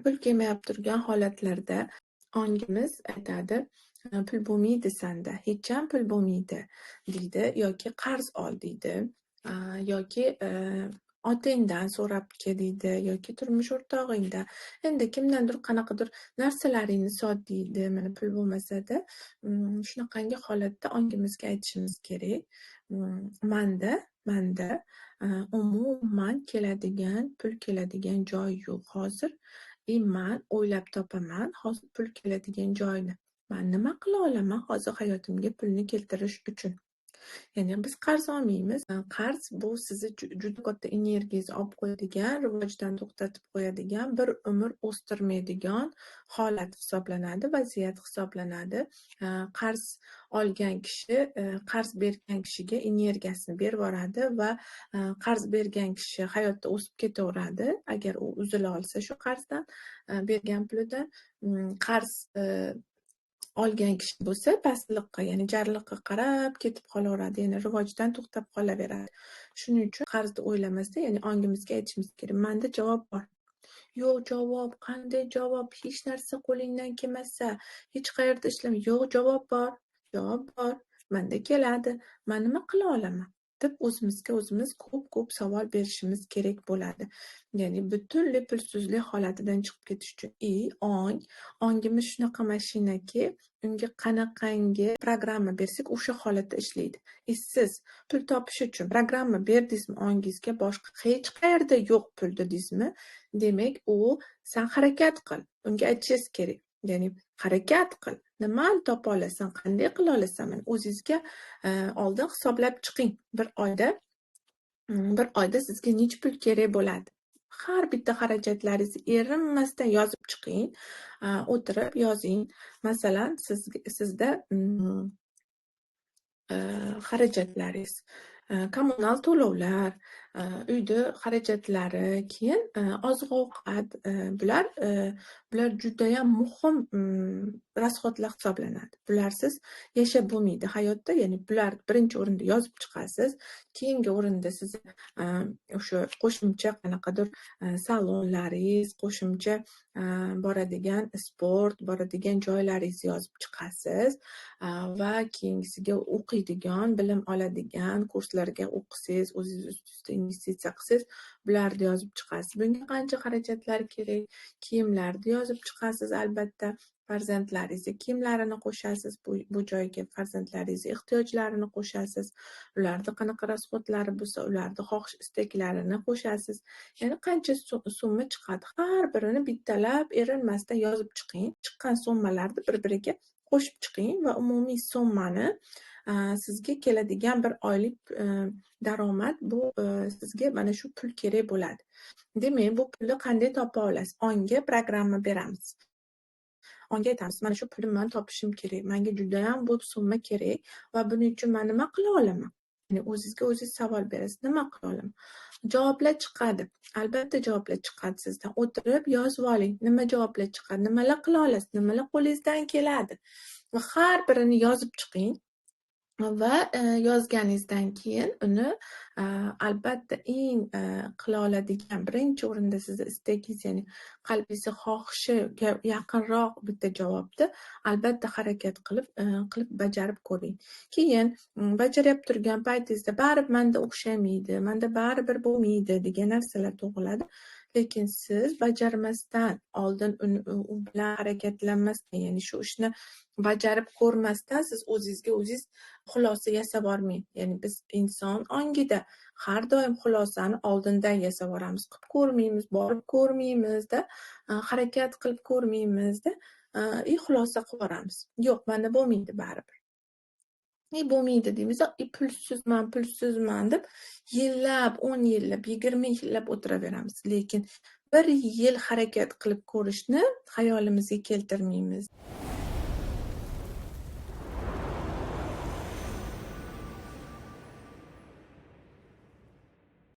pul kelmayib turgan holatlarda ongimiz aytadi, pul bo'lmaydi sanda, hecham pul bo'lmaydi deydi, yoki qarz ol deydi, yoki otangdan so'rab kel deydi, yoki turmush o'rtog'ingdan, endi kimdandir qanaqadir narsalaringni sot deydi. Mana pul bo'lmasada shunaqangi holatda ongimizga aytishimiz kerak, manda umuman pul keladigan joy yo'q hozir. Man o'ylab topaman hozir pul keladigan joyni. Man nima qila olaman hozir hayotimga pulni keltirish uchun? Ya'ni biz qarz olmaymiz. Qarz bu sizni juda katta energiyangizni olib qo'yadigan, rivojdan to'xtatib qo'yadigan, bir umr o'stirmaydigan holat hisoblanadi, vaziyat hisoblanadi. Qarz olgan kishi qarz bergan kishiga energiyasini berib yuboradi va qarz bergan kishi hayotda o'sib ketaveradi. Agar u uzila olsa shu qarzdan, bergan pulidan, qarz olgan kishi bo'lsa pastliqqa, ya'ni jarliqqa qarab ketib qolaveradi, ya'ni rivojdan to'xtab qolaveradi. Shuning uchun qarzni o'ylamasdan, ya'ni ongimizga aytishimiz kerak, manda javob bor. Yo'q javob, qanday javob? Hech narsa qo'lingdan kelmasa, hech qayerda ishlamay. Yo'q, javob bor, manda keladi. Men nima qila olaman? deb o'zimizga o'zimiz ko'p savol berishimiz kerak bo'ladi. Ya'ni butunlay pulsizlik holatidan chiqib ketish uchun ongimiz shunaqa mashinaki, unga qanaqangi programma bersak o'sha holatda ishlaydi. Siz pul topish uchun programma berdingizmi ongingizga, boshqa hech qayerda yo'q pul dedingizmi, demak sen harakat qil. Unga aytishingiz kerak. Ya'ni harakat qil. Nimani topa olasan, qanday qila olasan? O'zingizga oldin hisoblab chiqing. Bir oyda sizga necha pul kerak bo'ladi? Har bitta xarajatlaringizni erinmasdan yozib chiqing. O'tirib yozing. Masalan, sizda xarajatlaringiz, kommunal to'lovlar, uyda xarajatlari, keyin oziq-ovqat, bular judayam muhim rasxodlar hisoblanadi. Bularsiz yashab bo'lmaydi hayotda, ya'ni bular birinchi o'rinda yozib chiqasiz. Keyingi o'rinda siz o'sha qo'shimcha qanaqadir salonlaringiz, qo'shimcha boradigan sport, boradigan joylaringizni yozib chiqasiz va keyingisiga o'qiydigan, bilim oladigan kurslarga o'qisangiz, o'zingiz ustida investitsiya qilsangiz, bularni yozib chiqasiz. Bunga qancha xarajatlar kerak? Kiyimlarni yozib chiqasiz, albatta. Farzandlaringizni kiyimlarini qo'shasiz, bu joyga farzandlaringizni ehtiyojlarini qo'shasiz. Ularda qanaqa rasxodlari bo'lsa, ularni xohish istaklarini qo'shasiz. Ya'ni qancha summa chiqadi? Har birini bittalab erinmasdan yozib chiqing. Chiqqan summalarni bir-biriga qo'shib chiqing va umumiy summani, sizga keladigan bir oylik daromad, bu sizga mana shu pul kerak bo'ladi. Demak, bu pulni qanday topa olasiz? Onga programma beramiz. Onga aytamiz, mana shu pulni men topishim kerak, menga judayam bu summa kerak va buning uchun men nima qila olaman? Ya'ni o'zingizga o'zingiz savol berasiz, nima qila olaman? Javoblar chiqadi. Albatta javoblar chiqadi sizdan. O'tirib yozib oling. Nima javoblar chiqadi? Nimalar qila olasiz? Nimalar qo'lingizdan keladi? Va har birini yozib chiqing. Va yozganingizdan keyin uni albatta eng qila oladigan, birinchi o'rinda sizni istagingiz, ya'ni qalbingizni xohishiga yaqinroq bitta javobni albatta harakat qilib bajarib ko'ring. Keyin bajarib turgan paytingizda baribir menda o'xshamaydi, menda baribir bo'lmaydi degan narsalar tug'iladi. Lekin siz bajarmasdan, oldin u bilan harakatlanmasdan, ya'ni shu ishni bajarib ko'rmasdan siz o'zingizga o'zingiz xulosa yasab olmang. Ya'ni biz inson ongida har doim xulosani oldindan yasab olamiz. Qilib ko'rmaymiz, borib ko'rmaymizda, harakat qilib ko'rmaymizda, xulosa qilib olamiz. Yo'q, menda bo'lmaydi baribir. Bo'lmaydi deymiz, pulsizman deb yillab, 10 yillab, 20 yillab o'tiraveramiz. Lekin bir yil harakat qilib ko'rishni xayolimizga keltirmaymiz.